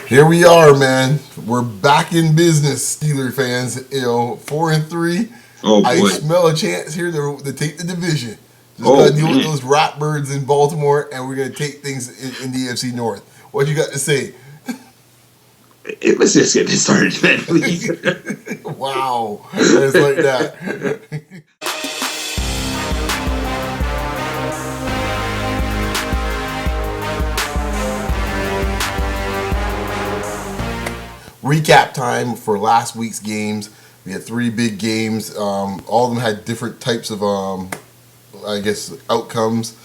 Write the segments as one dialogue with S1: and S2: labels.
S1: Here we are, man. We're back in business, Steeler fans. 4-3.
S2: Oh
S1: I
S2: boy.
S1: smell a chance here to take the division. Just
S2: Oh
S1: gotta deal with
S2: man.
S1: those rat birds in Baltimore, and we're gonna take things in the AFC North. What you got to say?
S2: Let's just get this started, man, please.
S1: Wow, it's like that. Recap time for last week's games. We had three big games. All of them had different types of, outcomes.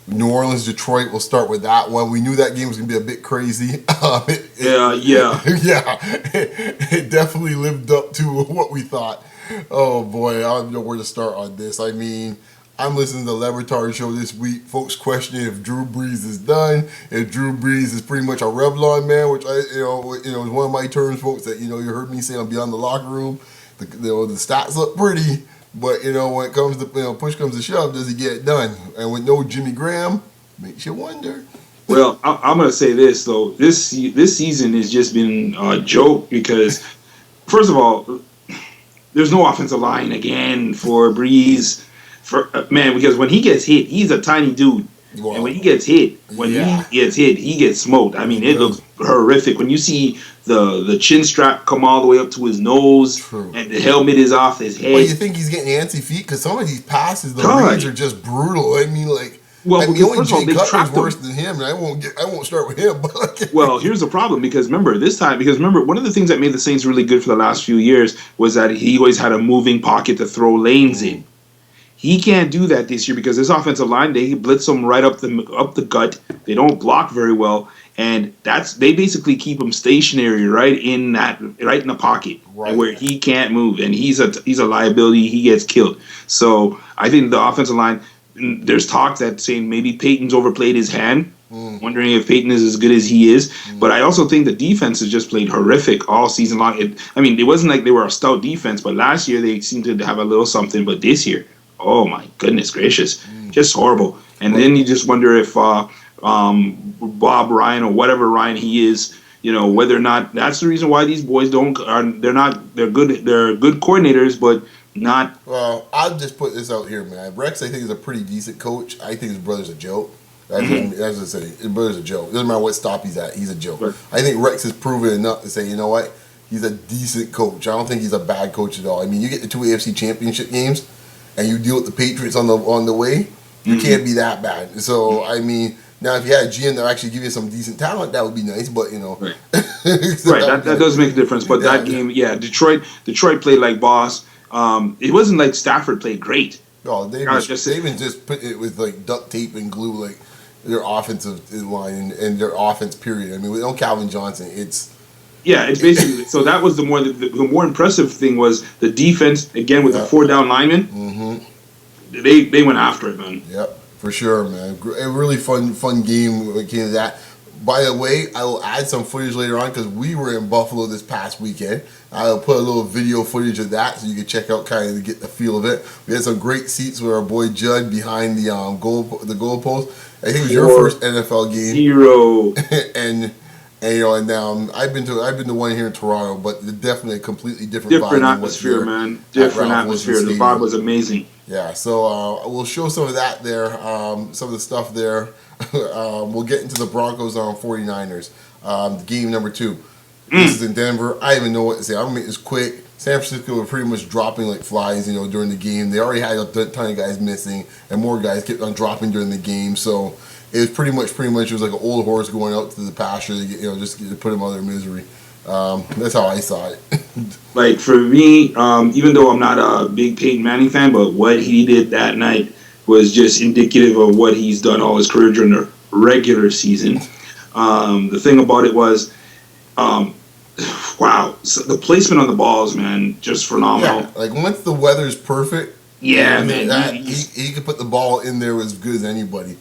S1: New Orleans, Detroit. We'll start with that one. We knew that game was going to be a bit crazy.
S2: Yeah.
S1: Yeah, it definitely lived up to what we thought. Oh boy, I don't know where to start on this. I mean, I'm listening to the Levitard show this week. Folks questioning if Drew Brees is done, if Drew Brees is pretty much a Revlon man, which is one of my terms, folks. That you heard me say on Beyond the Locker Room. The stats look pretty, but when it comes to push comes to shove, does he get it done? And with no Jimmy Graham, makes you wonder.
S2: Well, I'm gonna say this though. This season has just been a joke because, first of all, there's no offensive line again for Breeze. Because when he gets hit, he's a tiny dude.
S1: Wow.
S2: And when he gets hit, he gets smoked. I mean, it looks horrific. When you see the chin strap come all the way up to his nose,
S1: True.
S2: And the helmet is off his head.
S1: Well, you think he's getting antsy feet? Because some of these passes, the reads are just brutal. I mean, only
S2: first of all,
S1: Jay
S2: they
S1: Cutler's
S2: trapped him.
S1: worse than him, and I won't start with him. But
S2: Well, here's the problem because remember, one of the things that made the Saints really good for the last few years was that he always had a moving pocket to throw lanes in. He can't do that this year because this offensive line, they blitz him right up the gut. They don't block very well, and they basically keep him stationary right in the pocket, where he can't move, and he's a liability. He gets killed. So I think the offensive line. There's talk that saying maybe Peyton's overplayed his hand. Wondering if Peyton is as good as he is. But I also think the defense has just played horrific all season long. It wasn't like they were a stout defense, but last year they seemed to have a little something. But this year, oh my goodness gracious, just horrible. And then you just wonder if Bob Ryan or whatever Ryan he is, whether or not that's the reason why these boys they're good coordinators, but not.
S1: Well, I'll just put this out here, man. Rex, I think, is a pretty decent coach. I think his brother's a joke. That's what I say. His brother's a joke. Doesn't matter what stop he's at, he's a joke.
S2: Right.
S1: I think Rex has proven enough to say, you know what, he's a decent coach. I don't think he's a bad coach at all. I mean, you get the two AFC Championship games, and you deal with the Patriots on the way. You can't be that bad. So I mean, now if you had a GM that actually give you some decent talent, that would be nice. But
S2: Right. That does make a difference. But that game, Detroit played like boss. It wasn't like Stafford played great.
S1: Oh, they even just put it with duct tape and glue their offensive line and their offense period. I mean, without Calvin Johnson, it's
S2: basically so that was the more impressive thing was the defense again with the 4 down linemen. Mm-hmm. They went after it, man.
S1: Yep, for sure, man. A really fun game when it came to that. By the way, I will add some footage later on because we were in Buffalo this past weekend. I'll put a little video footage of that so you can check out kind of to get the feel of it. We had some great seats with our boy Judd behind the goalpost. I think it was your first NFL game.
S2: Hero.
S1: and I've been to one here in Toronto, but definitely a completely different
S2: atmosphere, man. Different atmosphere. The vibe was amazing.
S1: Yeah, so we'll show some of that there, some of the stuff there. We'll get into the Broncos 49ers. Game number 2. This is in Denver. I don't even know what to say. I'm going to make this quick. San Francisco were pretty much dropping like flies, during the game. They already had a ton of guys missing, and more guys kept on dropping during the game. So it was pretty much it was like an old horse going out to the pasture to get, just to put them out of their misery. That's how I saw it.
S2: Like for me, even though I'm not a big Peyton Manning fan, but what he did that night was just indicative of what he's done all his career during the regular season. The thing about it was, wow, so the placement on the balls, man, just phenomenal.
S1: Yeah, like once the weather's perfect,
S2: man,
S1: he could put the ball in there as good as anybody.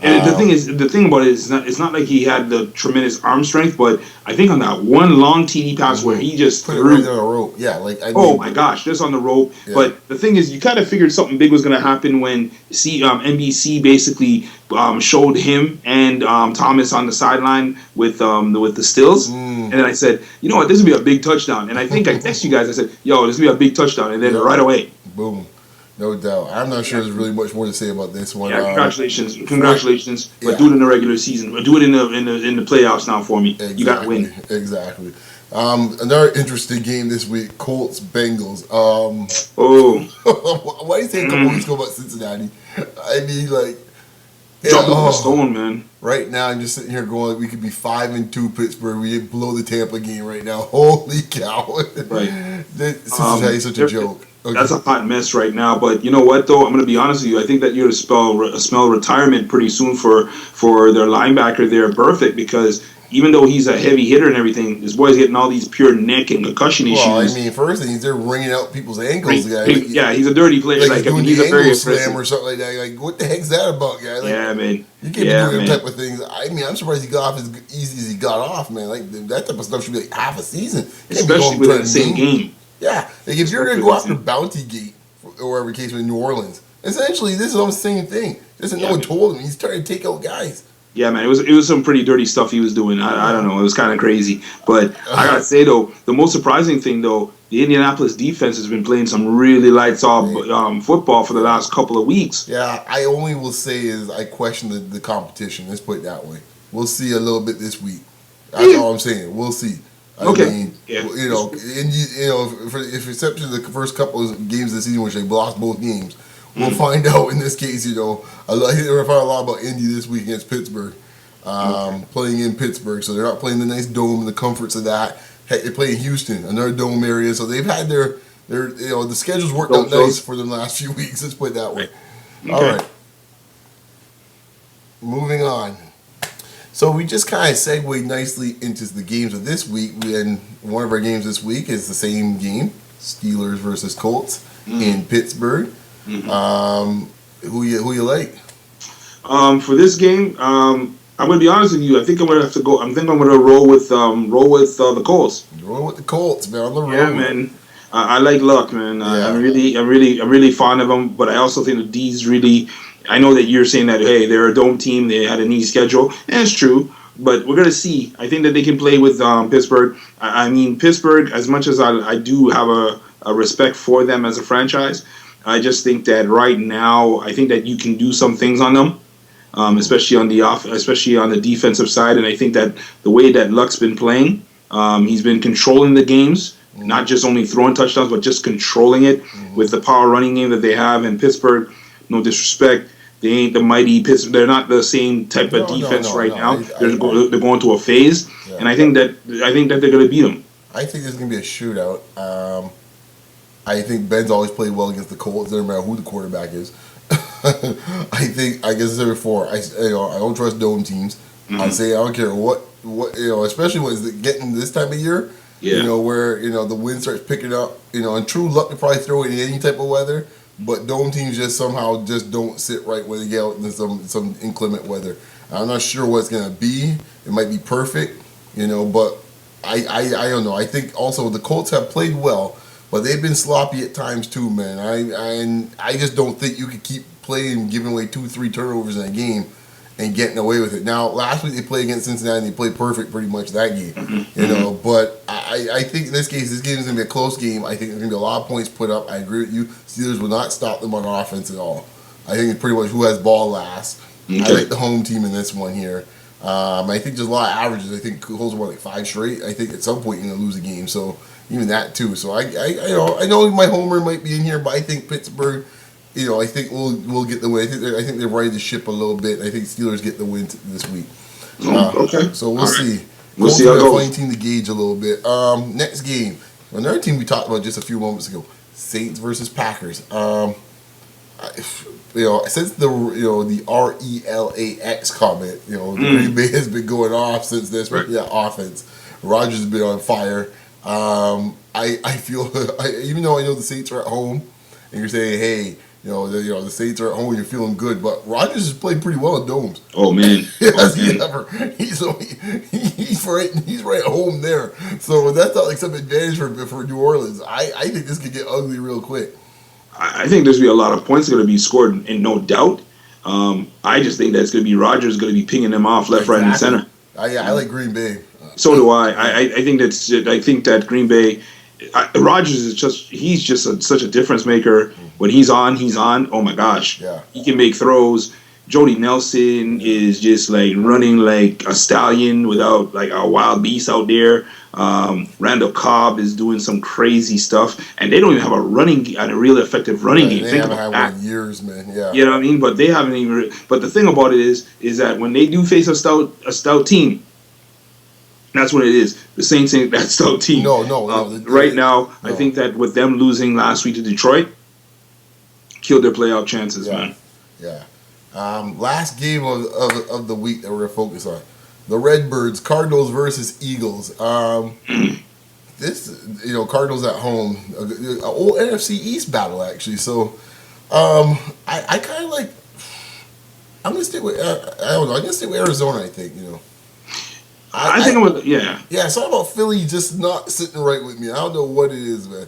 S2: And the thing about it is, it's not like he had the tremendous arm strength, but I think on that one long TD pass where he just
S1: Put it
S2: threw,
S1: right on a rope. Yeah, like I mean,
S2: oh my gosh, just on the rope.
S1: Yeah.
S2: But the thing is, you kind of figured something big was going to happen when NBC basically showed him and Thomas on the sideline with the stills, and then I said, you know what, this will be a big touchdown. And I think I texted you guys. I said, yo, this will be a big touchdown, and then right away,
S1: boom. No doubt. I'm not sure there's really much more to say about this one.
S2: Yeah, congratulations. But do it in the regular season. But do it in the playoffs now for me.
S1: Exactly,
S2: you got to win.
S1: Exactly. Another interesting game this week: Colts Bengals. Why do you say a couple weeks ago about Cincinnati? I mean, like,
S2: dropping the stone, man.
S1: Right now, I'm just sitting here going, we could be 5-2 Pittsburgh. We didn't blow the Tampa game right now. Holy cow!
S2: Right.
S1: Cincinnati is such a joke.
S2: Okay. That's a hot mess right now. But you know what, though? I'm going to be honest with you. I think that you're going to smell retirement pretty soon for their linebacker there, Burfict, because even though he's a heavy hitter and everything, this boy's getting all these pure neck and concussion issues.
S1: Well, I mean, first thing, they're wringing out people's ankles.
S2: Yeah, he's a dirty player.
S1: Like he's a very slam or something like that. Like, what the heck's that about, guy? Like,
S2: yeah, man.
S1: You can't be doing that type of things. I mean, I'm surprised he got off as easy as he got off, man. Like, that type of stuff should be like half a season.
S2: Especially with the same game.
S1: Yeah. Like, if you're going to go after Bounty Gate, or whatever case with New Orleans, essentially, this is all the same thing. No one told him. He's trying to take out guys.
S2: Yeah, man, it was some pretty dirty stuff he was doing. I don't know, it was kind of crazy. But I gotta say though, the most surprising thing though, the Indianapolis defense has been playing some really lights off football for the last couple of weeks.
S1: Yeah, I only will say is I question the competition. Let's put it that way. We'll see a little bit this week. That's all I'm saying. We'll see. I mean, you know, for if exception of the first couple of games of the season, which they lost both games. We'll find out in this case, you know. I think they're going to find a lot about Indy this week against Pittsburgh. Playing in Pittsburgh, so they're not playing the nice dome and the comforts of that. Heck, they play in Houston, another dome area, so they've had their you know, the schedule's worked out nice for them last few weeks. Let's put it that way. Okay. All right. Moving on. So we just kind of segued nicely into the games of this week. And one of our games this week is the same game, Steelers versus Colts in Pittsburgh. Who you like?
S2: For this game, I'm gonna be honest with you. I think I'm gonna have to go. I think I'm gonna roll with the Colts.
S1: Roll with the Colts, man. On the road.
S2: Yeah, man. I like Luck, man. I'm really fond of them. But I also think the D's really. I know that you're saying that hey, they're a dome team. They had an easy schedule, and it's true. But we're gonna see. I think that they can play with Pittsburgh. I mean, Pittsburgh. As much as I do have a respect for them as a franchise. I just think that right now, I think that you can do some things on them, especially on the defensive side. And I think that the way that Luck's been playing, he's been controlling the games, not just only throwing touchdowns, but just controlling it with the power running game that they have. In Pittsburgh, no disrespect, they ain't the mighty Pittsburgh. They're not the same type of defense now. They're going to a phase, and I think that they're going to beat them.
S1: I think there's going to be a shootout. I think Ben's always played well against the Colts, no matter who the quarterback is. I guess I said before, I don't trust dome teams. I say I don't care what especially when it's getting this time of year. Yeah. You know, where the wind starts picking up. And true Luck to probably throw it in any type of weather, but dome teams just somehow just don't sit right when they get out in some inclement weather. I'm not sure what it's gonna be. It might be perfect, but I don't know. I think also the Colts have played well. But they've been sloppy at times too, man. I just don't think you could keep playing, giving away 2-3 turnovers in a game, and getting away with it. Now, last week they played against Cincinnati, and they played perfect pretty much that game, But I think in this case, this game is going to be a close game. I think there's going to be a lot of points put up. I agree with you. Steelers will not stop them on offense at all. I think it's pretty much who has ball last. Okay. I like the home team in this one here. I think there's a lot of averages. I think Colts won like 5 straight. I think at some point you're going to lose a game. So. Even that too. So I know my homer might be in here, but I think Pittsburgh, I think we'll get the win. I think they're riding the ship a little bit. I think Steelers get the win this week.
S2: Okay.
S1: So we'll see.
S2: We'll see how it goes.
S1: Funny team to gauge a little bit. Next game, another team we talked about just a few moments ago, Saints versus Packers. Since the RELAX comment, the Green Bay has been going off since this. Right. Yeah, offense. Rodgers has been on fire. I feel even though I know the Saints are at home, and you're saying, hey, The Saints are at home. You're feeling good, but Rodgers has played pretty well in domes.
S2: Oh man,
S1: Has he ever? He's right at home there. So that's not like some advantage for New Orleans. I think this could get ugly real quick.
S2: I think there's going to be a lot of points going to be scored, and no doubt. I just think that it's going to be Rodgers going to be pinging them off left, right, and center.
S1: I like Green Bay.
S2: So do I. I think that Green Bay. Rodgers is just such a difference maker. When he's on, he's on. Oh my gosh,
S1: Yeah.
S2: He can make throws. Jody Nelson is just like running like a stallion without like a wild beast out there. Randall Cobb is doing some crazy stuff, and they don't even have a real effective running game.
S1: They haven't had one in years, man. Yeah,
S2: you know what I mean. But they haven't even. But the thing about it is that when they do face a stout team. That's what it is. The Saints ain't that stout team.
S1: No.
S2: Right now, I think that with them losing last week to Detroit, killed their playoff chances, man.
S1: Yeah. Last game of the week that we're going to focus on. The Redbirds, Cardinals versus Eagles. This, Cardinals at home. An old NFC East battle, actually. So, I kind of like... I'm going to stay with... I don't know. I'm going to stay with Arizona, I think,
S2: I think I'm yeah.
S1: Yeah, it's all about Philly just not sitting right with me. I don't know what it is, man.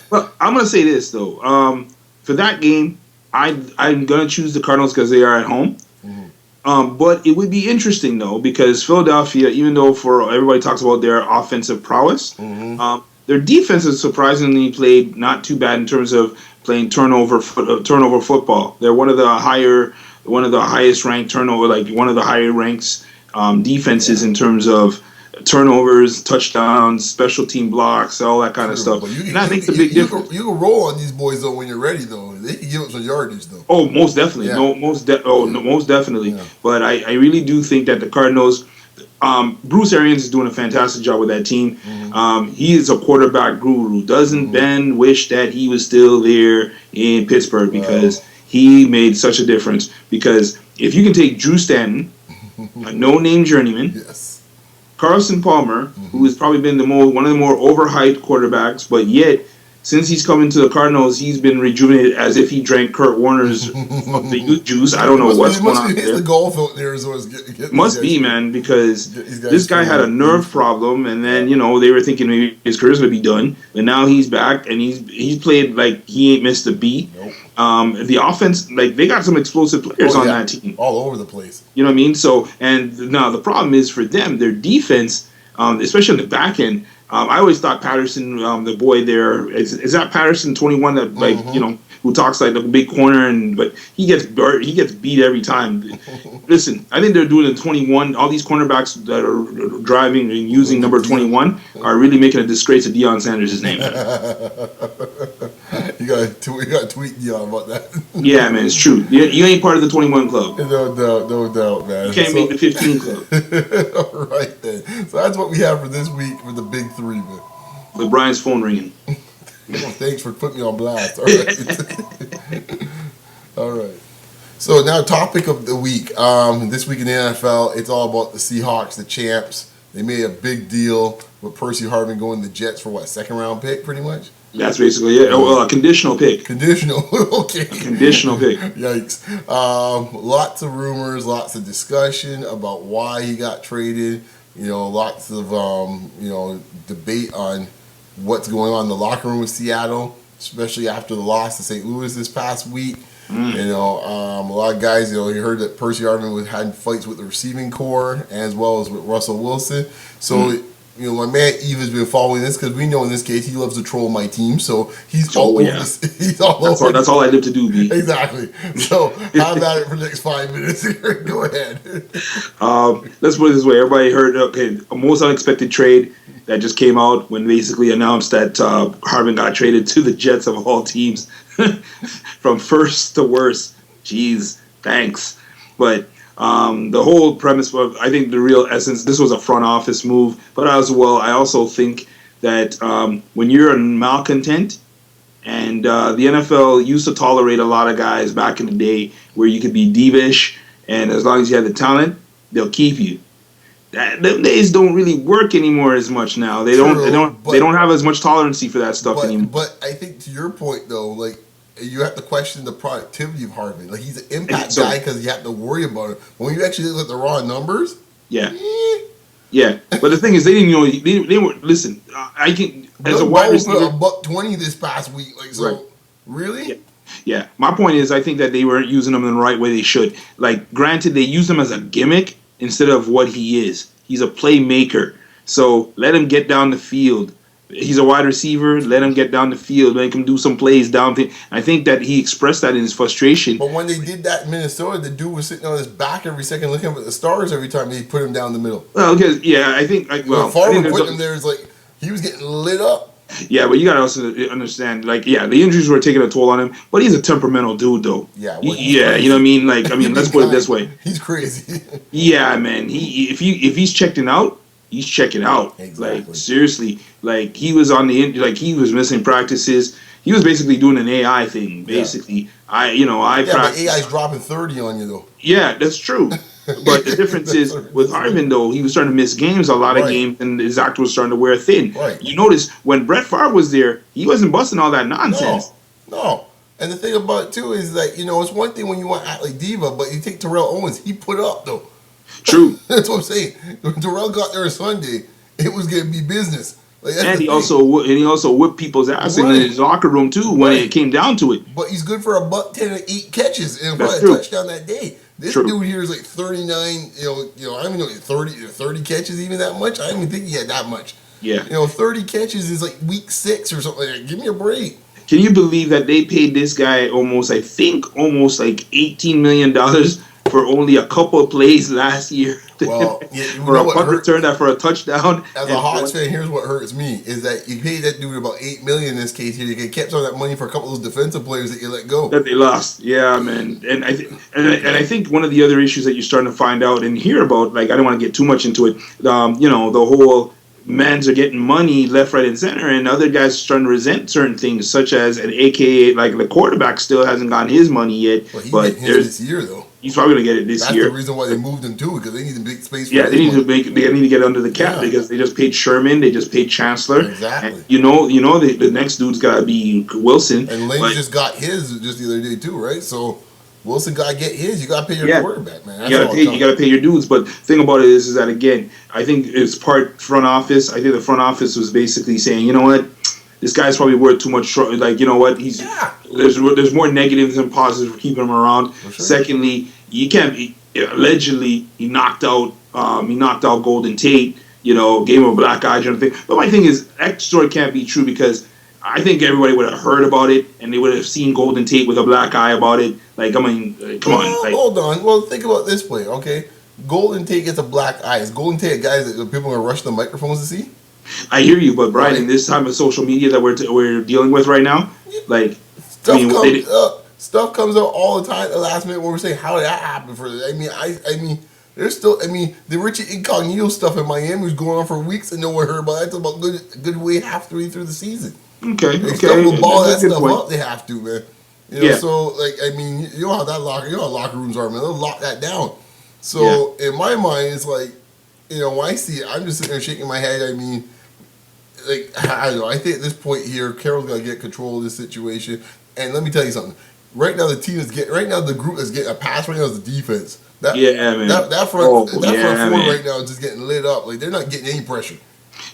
S2: Well, I'm gonna say this though. For that game, I'm gonna choose the Cardinals because they are at home. Mm-hmm. But it would be interesting though because Philadelphia, even though everybody talks about their offensive prowess, their defense has surprisingly played not too bad in terms of playing turnover football. They're one of the highest ranked turnover, like one of the higher ranks. Defenses in terms of turnovers, touchdowns, special team blocks, all that kind of stuff. And I think the big difference.
S1: You can roll on these boys though when you're ready though. They can give up some yardage though.
S2: Oh, most definitely.
S1: Yeah.
S2: Most definitely. Yeah. But I really do think that the Cardinals. Bruce Arians is doing a fantastic job with that team. Mm-hmm. He is a quarterback guru. Doesn't Ben wish that he was still there in Pittsburgh because he made such a difference? Because if you can take Drew Stanton. A no-name journeyman,
S1: yes.
S2: Carson Palmer, who has probably been one of the more overhyped quarterbacks, but yet since he's come into the Cardinals, he's been rejuvenated as if he drank Kurt Warner's the youth juice. I don't know what's going on there.
S1: The golf out there is
S2: must be, man, because this guy had a nerve problem, and then they were thinking maybe his career's gonna be done, and now he's back and he's played like he ain't missed a beat.
S1: Nope.
S2: The offense, like they got some explosive players on that team,
S1: all over the place.
S2: You know what I mean? So, and now the problem is for them, their defense, especially on the back end. I always thought Patterson, the boy there, is that Patterson 21 that who talks like the big corner, but he gets beat every time. Listen, I think they're doing the 21. All these cornerbacks that are driving and using number 21 are really making a disgrace of Deion Sanders' name.
S1: You got to tweet Deion about that.
S2: Yeah, man, it's true. You ain't part of the 21 club.
S1: No doubt, man.
S2: You can't make the 15 club.
S1: All right, then. So that's what we have for this week for the big three, man.
S2: With Brian's phone ringing.
S1: Thanks for putting me on blast. All right. All right. So now, topic of the week. This week in the NFL, it's all about the Seahawks, the champs. They made a big deal with Percy Harvin going to the Jets for what, second round pick, pretty much?
S2: That's basically it. Well, a conditional pick.
S1: Conditional, okay.
S2: Conditional pick.
S1: Yikes. Lots of rumors, lots of discussion about why he got traded. Lots of, debate on what's going on in the locker room with Seattle, especially after the loss to St. Louis this past week. A lot of guys, you heard that Percy Harvin had fights with the receiving corps as well as with Russell Wilson. So, my man Yves has been following this because we know in this case he loves to troll my team. So he's all over this. He's all over.
S2: That's all I live to do, B.
S1: Exactly. So have at it for the next 5 minutes here. Go ahead.
S2: Let's put it this way. Everybody heard, a most unexpected trade that just came out when basically announced that Harvin got traded to the Jets of all teams. From first to worst. Jeez, thanks. But the whole premise of, I think the real essence, this was a front office move, but I also think that when you're a malcontent, and the NFL used to tolerate a lot of guys back in the day where you could be divish, and as long as you have the talent, they'll keep you. Them days don't really work anymore as much now. They don't have as much tolerancy for that stuff anymore.
S1: But I think to your point though, like you have to question the productivity of Harvin. Like, he's an impact
S2: So-
S1: guy because you have to worry about it. But when you actually look at the raw numbers,
S2: Yeah. Yeah. But the thing is, they didn't know. They were, listen, I can, as a
S1: Doug
S2: wide
S1: Baldwin
S2: receiver.
S1: put a $120 this past week. Like, so,
S2: Right.
S1: really?
S2: Yeah. Yeah, my point is, I think that they weren't using him in the right way they should. Like, granted, they used him as a gimmick instead of what he is. He's a playmaker. So let him get down the field. He's a wide receiver. Let him get down the field. Make him do some plays down. I think that he expressed that in his frustration.
S1: But when they did that in Minnesota, the dude was sitting on his back every second looking up at the stars every time they put him down the middle.
S2: Well, because, yeah, I think, like, well,
S1: When
S2: I think
S1: Favre
S2: there's
S1: put him there, it's like he was getting lit up.
S2: yeah, but you gotta also understand, like, yeah, the injuries were taking a toll on him, but he's a temperamental dude, though.
S1: Yeah,
S2: Yeah, you know what I mean. Like, I mean, let's put it this way.
S1: He's crazy.
S2: Yeah, man. If he's checking out, he's checking out.
S1: Exactly.
S2: Like, seriously, like, he was on like, he was missing practices. He was basically doing an AI thing. Basically,
S1: Yeah, but AI's dropping 30 on you though.
S2: Yeah, that's true. But the difference is with Harvin, though, he was starting to miss games, a lot of
S1: Right.
S2: games, and his actor was starting to wear thin.
S1: Right.
S2: You notice when Brett Favre was there, he wasn't busting all that nonsense.
S1: No. And the thing about it too is that, it's one thing when you want to act like diva, but you take Terrell Owens, he put up though.
S2: True.
S1: That's what I'm saying. When Terrell got there on Sunday, it was gonna be business. Like, that's
S2: And
S1: the
S2: he
S1: thing.
S2: also whipped people's ass in
S1: Right.
S2: his locker room too when
S1: Right.
S2: it came down to it.
S1: But he's good for $110 and 8 catches and
S2: That's
S1: probably a
S2: true.
S1: touchdown that day. This
S2: True.
S1: dude here is like 39. I don't even know 30 catches even that much. I don't even think he had that much.
S2: Yeah.
S1: 30 catches is like week 6 or something. Like that. Give me a break.
S2: Can you believe that they paid this guy almost like $18 million for only a couple of plays last year?
S1: Well, yeah, you
S2: for
S1: know
S2: a
S1: what
S2: punt
S1: hurt-
S2: return, that for a touchdown.
S1: As a Hawks fan, here's what hurts me is that you paid that dude about $8 million in this case here. You kept some of that money for a couple of those defensive players that you let go.
S2: That they lost, yeah, man, and I think one of the other issues that you're starting to find out and hear about, like, I don't want to get too much into it, the whole mans are getting money left, right, and center, and other guys are starting to resent certain things, such as an AKA, like, the quarterback still hasn't gotten his money yet,
S1: Well,
S2: but
S1: getting his this year though.
S2: he's probably gonna get it this
S1: That's
S2: year.
S1: the reason why they moved him too, because they need a big space. For
S2: Yeah, they
S1: his
S2: need
S1: money.
S2: they need to get under the cap
S1: Yeah.
S2: because they just paid Sherman, they just paid Chancellor.
S1: Exactly.
S2: And the next dude's gotta be Wilson.
S1: And Lane
S2: but
S1: just got his just the other day too, right? So Wilson got to get his. You got to pay your
S2: Yeah.
S1: quarterback, man. That's
S2: you
S1: all
S2: gotta
S1: it comes.
S2: pay your dudes. But the thing about it is that, again, I think it's part front office. I think the front office was basically saying, you know what, this guy's probably worth too much. Like, you know what, there's more negatives than positives for keeping him around.
S1: For sure.
S2: Secondly, you can't be allegedly he knocked out Golden Tate. Gave him a black eye and everything. But my thing is, that story can't be true because I think everybody would have heard about it and they would have seen Golden Tate with a black eye about it. Like, I mean, come on.
S1: Well,
S2: Like,
S1: hold on. Well, think about this play, okay? Golden Tate gets a black eye. Is Golden Tate a guy that people are going to rush the microphones to see?
S2: I hear you, but Brian,
S1: Right.
S2: in this time of social media that we're dealing with right now, like,
S1: Stuff comes out all the time at the last minute where we're saying, how did that happen for this? I mean, there's still, the Richie Incognito stuff in Miami was going on for weeks and no one heard about it. That's about good way halfway through the season.
S2: okay,
S1: They still will ball that
S2: That's a good
S1: stuff
S2: point.
S1: up. They have to, man.
S2: Yeah.
S1: So you know how locker rooms are, man. They'll lock that down. So in my mind, it's like, when I see it, I'm just sitting there shaking my head. I mean, like, I don't know. I think at this point here, Carroll's got to get control of this situation. And let me tell you something. Right now, the group that's getting a pass right now is the defense.
S2: Man.
S1: That front four
S2: man.
S1: right now is just getting lit up. Like, they're not getting any pressure.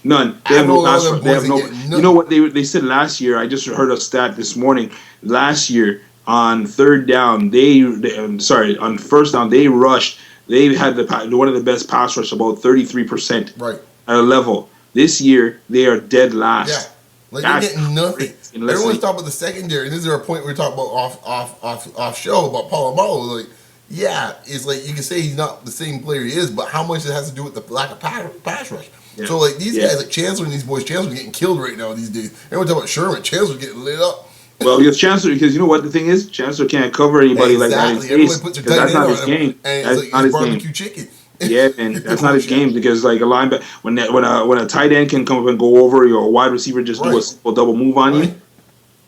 S2: None. They have no pass rush. They have no.
S1: Nothing.
S2: You know what they said last year? I just heard a stat this morning. Last year on third down, on first down they rushed. They had one of the best pass rush, about 33%.
S1: Right.
S2: At a level. This year they are dead last.
S1: Yeah. Like, they're getting nothing. Everyone's
S2: they-
S1: talking about the secondary. And this is our point we were talking about off show about Palomalo. Like, yeah, it's like you can say he's not the same player he is, but how much it has to do with the lack of pass rush.
S2: Yeah.
S1: So, like, these guys, like Chancellor and these boys, Chancellor's getting killed right now these days. Everyone talking about Sherman. Chancellor's getting lit up.
S2: Well, because you know what the thing is? Chancellor can't cover anybody like that in his
S1: Everyone
S2: face.
S1: puts their
S2: 'Cause
S1: tight
S2: that's
S1: end
S2: not
S1: on
S2: his
S1: him,
S2: game.
S1: and
S2: That's
S1: it's
S2: not
S1: like
S2: his
S1: barbecue
S2: game.
S1: chicken.
S2: Yeah, and that's not his game because, like, a linebacker, when a tight end can come up and go over, a wide receiver just do a
S1: Right.
S2: simple double move on you.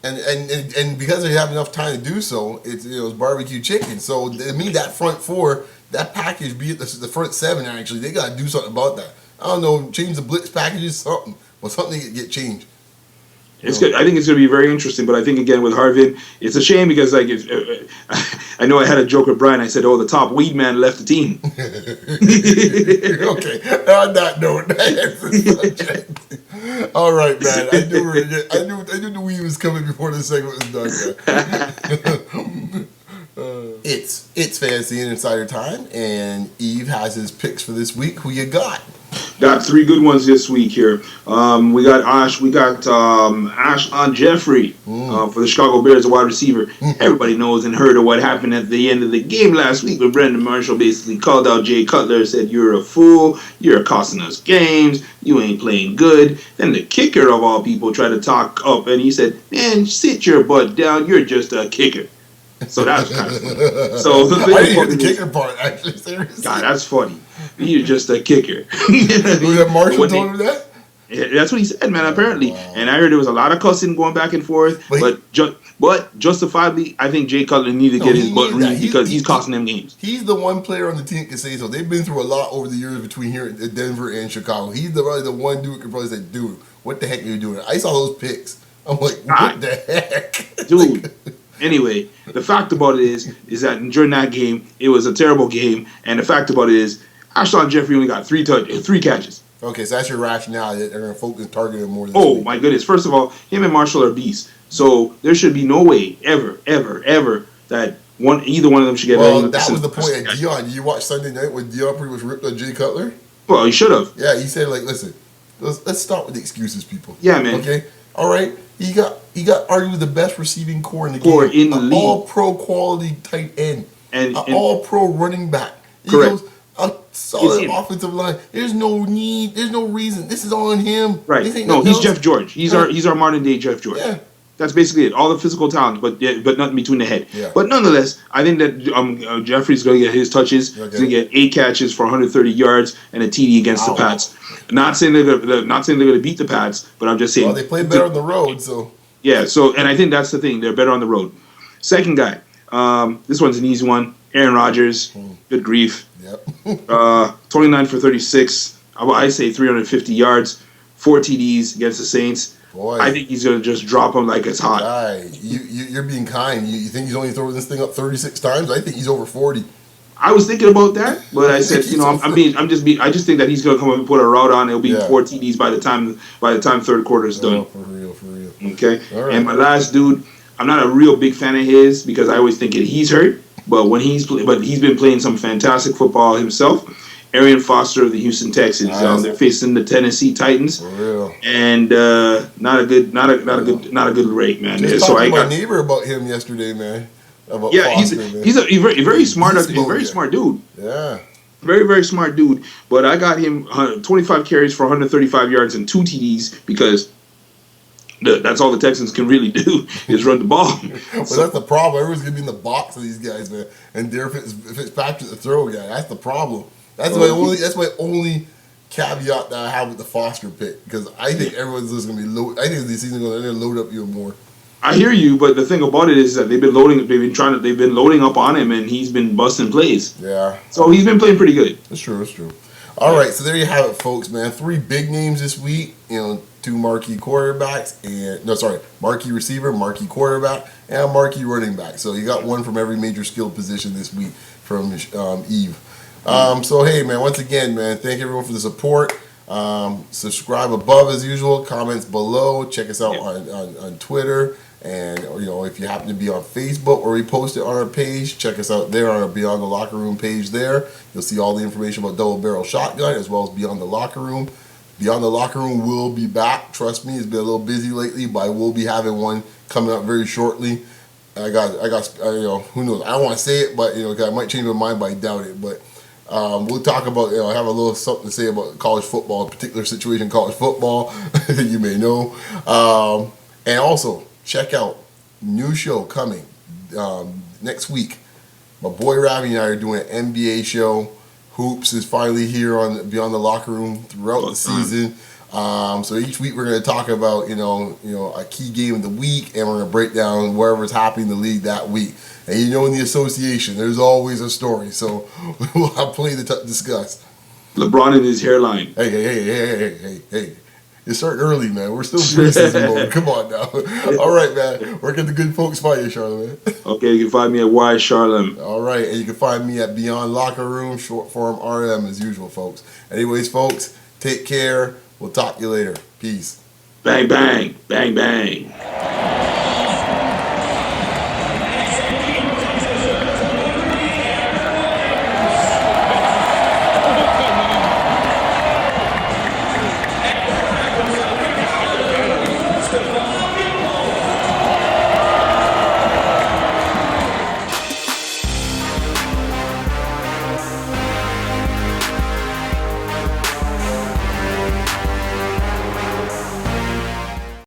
S1: And because they have enough time to do so, it's barbecue chicken. So to me, that front four, that package, be it the front seven, actually, they got to do something about that. I don't know, change the blitz packages, something, but something get changed.
S2: It's good. I think it's going to be very interesting. But I think again with Harvin, it's a shame because like I know I had a joke with Brian. I said, "Oh, the top weed man left the team."
S1: Okay. On that note, that's the subject. All right, man. I knew the weed was coming before the segment was done. It's Fantasy and Insider time, and Eve has his picks for this week. Who you got?
S2: Got three good ones this week here. We got Ashon Jeffrey for the Chicago Bears, a wide receiver. Everybody knows and heard of what happened at the end of the game last week when Brendan Marshall basically called out Jay Cutler, said, "You're a fool. You're costing us games. You ain't playing good." Then the kicker of all people tried to talk up, and he said, "Man, sit your butt down. You're just a kicker." So that's kind of funny. So the thing
S1: I didn't hear the kicker part, actually. Seriously.
S2: God, that's funny. You're just a kicker.
S1: Was that Marshall told him that?
S2: Yeah, that's what he said, man, apparently. Wow. And I heard there was a lot of cussing going back and forth. But justifiably, I think Jay Cutler needed to get his butt read because he's costing them games.
S1: He's the one player on the team that can say so. They've been through a lot over the years between here in Denver and Chicago. He's probably the one dude who can probably say, "Dude, what the heck are you doing?" I saw those picks. I'm like, what the heck?
S2: Dude. Anyway, the fact about it is that during that game, it was a terrible game. And the fact about it is, Ashon Jeffrey only got three catches.
S1: Okay, so that's your rationale that they're going to focus target him more.
S2: My goodness! First of all, him and Marshall are beasts. So there should be no way ever that either one of them should get.
S1: Well, that was the point of Dion. Did you watch Sunday night when Dion pretty much ripped on Jay Cutler?
S2: Well, he should have.
S1: Yeah, he said like, "Listen, let's stop with the excuses, people."
S2: Yeah, man.
S1: Okay, all right. He got arguably the best receiving core in the game.
S2: In the league.
S1: All pro quality tight end. And all pro running back.
S2: Correct.
S1: A solid offensive line. There's no need. There's no reason. This is all on him.
S2: Right. No, he's Jeff George. He's our modern day Jeff George.
S1: Yeah.
S2: That's basically it. All the physical talent, but nothing between the head.
S1: Yeah.
S2: But nonetheless, I think that Jeffrey's going to get his touches. Okay. He's going to get 8 catches for 130 yards and a TD against the Pats. Not saying they're going to beat the Pats, but I'm just saying.
S1: Well, they play better on the road, so.
S2: Yeah. So, and I think that's the thing. They're better on the road. Second guy. This one's an easy one. Aaron Rodgers. Good grief.
S1: Yep.
S2: 29 for 36. I say 350 yards, 4 TDs against the Saints.
S1: Boy,
S2: I think he's going to just drop them like it's hot.
S1: Guy, you're being kind. You think he's only throwing this thing up 36 times? I think he's over 40.
S2: I was thinking about that, but I said, I just think that he's going to come up and put a route on. It'll be 4 TDs by the time third quarter is done.
S1: For real.
S2: Okay.
S1: Right.
S2: And my last dude, I'm not a real big fan of his because I always think he's hurt. But he's been playing some fantastic football himself. Arian Foster of the Houston Texans.
S1: Nice.
S2: They're facing the Tennessee Titans.
S1: For real.
S2: And not a good rate, man.
S1: Just talking to my neighbor about him yesterday, man.
S2: He's a very smart dude.
S1: Yeah.
S2: Very, very smart dude. But I got him 25 carries for 135 yards and 2 TDs because that's all the Texans can really do is run the ball.
S1: Well, that's the problem. Everyone's going to be in the box of these guys, man. And there Fitzpatrick's the throw guy. That's the problem. That's my only caveat that I have with the Foster pick because I think everyone's just going to be low. I think this season going to load up even more.
S2: I hear you, but the thing about it is that they've been loading up on him, and he's been busting plays.
S1: Yeah.
S2: So he's been playing pretty good.
S1: That's true. All right, so there you have it, folks, man. 3 big names this week. 2 marquee quarterbacks marquee receiver, marquee quarterback, and a marquee running back. So you got one from every major skill position this week from Eve. So hey, man, once again, man, thank everyone for the support. Subscribe above as usual, comments below. Check us out on Twitter. And if you happen to be on Facebook or we post it on our page, check us out there on our Beyond the Locker Room page there. You'll see all the information about Double Barrel Shotgun as well as Beyond the Locker Room. Beyond the Locker Room will be back. Trust me, it's been a little busy lately, but I will be having one coming up very shortly. I got who knows? I don't want to say it, but I might change my mind, but I doubt it. But we'll talk about, I have a little something to say about college football, a particular situation in college football that you may know. And also, check out new show coming next week. My boy Ravi and I are doing an NBA show. Hoops is finally here on Beyond the Locker Room throughout the season. So each week we're going to talk about a key game of the week, and we're going to break down whatever's happening in the league that week. And in the association, there's always a story. So we'll have plenty to discuss.
S2: LeBron and his hairline.
S1: Hey. You're starting early, man. We're still preseason mode. Come on now. All right, man. Where can the good folks find you, Charlamagne?
S2: Okay, you can find me at Y Charlem.
S1: All right, and you can find me at Beyond Locker Room, short form RM as usual, folks. Anyways, folks, take care. We'll talk to you later. Peace.
S2: Bang, bang, bang, bang.